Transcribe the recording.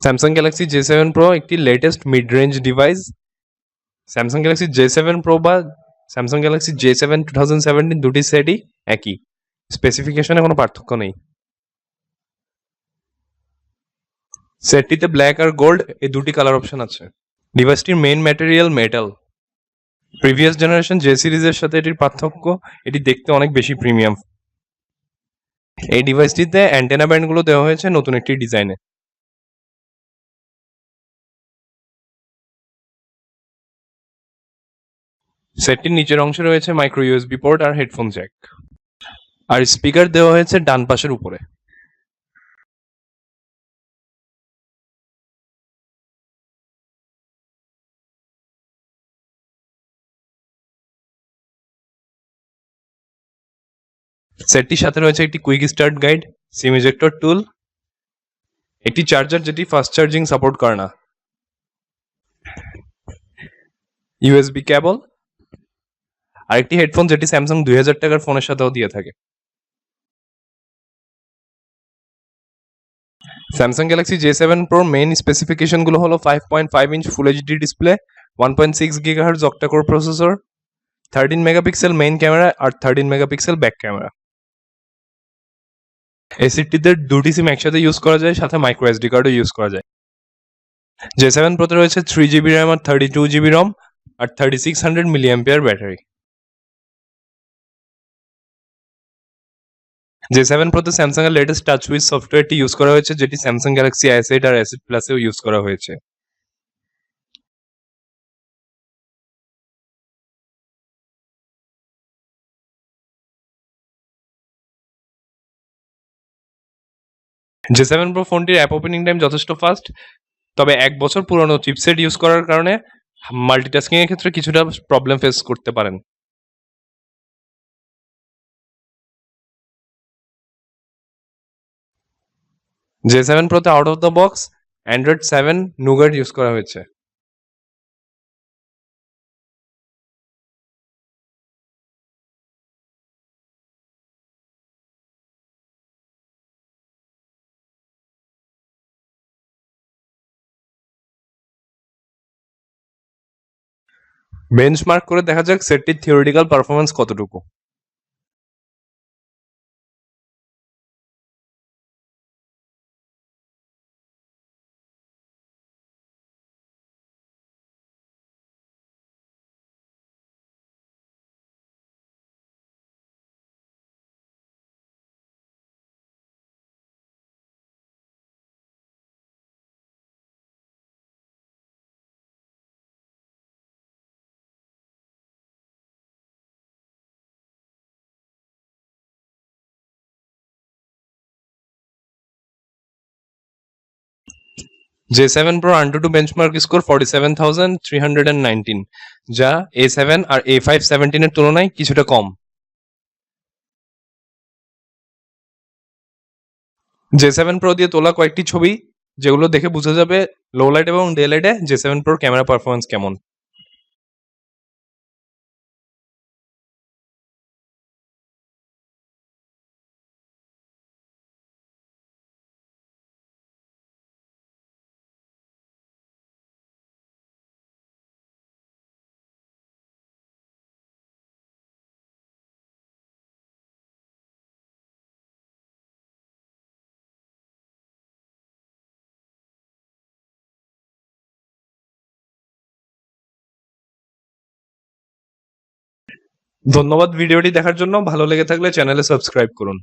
Samsung Galaxy J7 Pro একটি latest mid range device. Samsung Galaxy J7 Pro বা Samsung Galaxy J7 2017 দুটি সেটই একই, স্পেসিফিকেশনে কোনো পার্থক্য নেই। সেটটিতে ব্ল্যাক আর গোল্ড এই দুটি কালার অপশন আছে। ডিভাইসটির main material metal. Previous generation J সিরিজের সাথে এটির পার্থক্য, এটি দেখতে অনেক বেশি প্রিমিয়াম। এই ডিভাইসটিতে অ্যান্টেনা ব্যান্ডগুলো দেওয়া হয়েছে নতুন একটি ডিজাইনে। সেটটির নিচের অংশে রয়েছে মাইক্রো ইউএসবি পোর্ট আর হেডফোন জ্যাক, আর স্পিকার দেওয়া হয়েছে ডান পাশের উপরে। সেটটির সাথে রয়েছে একটি quick start guide, SIM ejector tool, একটি চার্জার যেটি ফাস্ট চার্জিং সাপোর্ট করে না, ইউএসবি কেবল, আর একটি হেডফোন যেটি স্যামসাং 2000 টাকার ফোনের সাথেও দিয়ে থাকে। Samsung Galaxy J7 Pro main স্পেসিফিকেশনগুলো হলো 5.5 inch full HD display, 1.6 GHz octa core processor, 13 megapixel main camera আর 13 মেগাপিক্সেল ব্যাক ক্যামেরা। এই সেটটিতে দুটি সিম একসাথে ইউজ করা যায়, সাথে মাইক্রো এসডি কার্ডও ইউজ করা যায়। J7 Pro তে রয়েছে 3GB RAM আর 32GB ROM আর 3600 mAh ব্যাটারি। J7 Pro তে স্যামসাং এর লেটেস্ট টাচউইজ সফটওয়্যারটি ইউজ করা হয়েছে, যেটি স্যামসাং গ্যালাক্সি S8 আর S8 প্লাসেও ইউজ করা হয়েছে। J7 Pro ফোনটির অ্যাপ ওপেনিং টাইম যথেষ্ট ফাস্ট, তবে 1 বছর পুরনো চিপসেট ইউজ করার কারণে মাল্টিটাস্কিং এর ক্ষেত্রে কিছুটা প্রবলেম ফেস করতে পারেন। J7 Pro তে out of the box Android 7 Nougat use করা হয়েছে। বেঞ্চমার্ক করে দেখা যাক সেটটির থিওরিটিক্যাল পারফরম্যান্স কতটুকু। J7 Pro AnTuTu benchmark score 47,319, যা A7 আর A5-17 এর তুলনায় কিছুটা কম। J7 Pro দিয়ে তোলা কয়েকটি ছবি, যেগুলো দেখে বোঝা যাবে লো লাইট এবং ডে লাইটে J7 Pro ক্যামেরা পারফরম্যান্স কেমন। ধন্যবাদ ভিডিওটি দেখার জন্য। ভালো লেগে থাকলে চ্যানেলে সাবস্ক্রাইব করুন।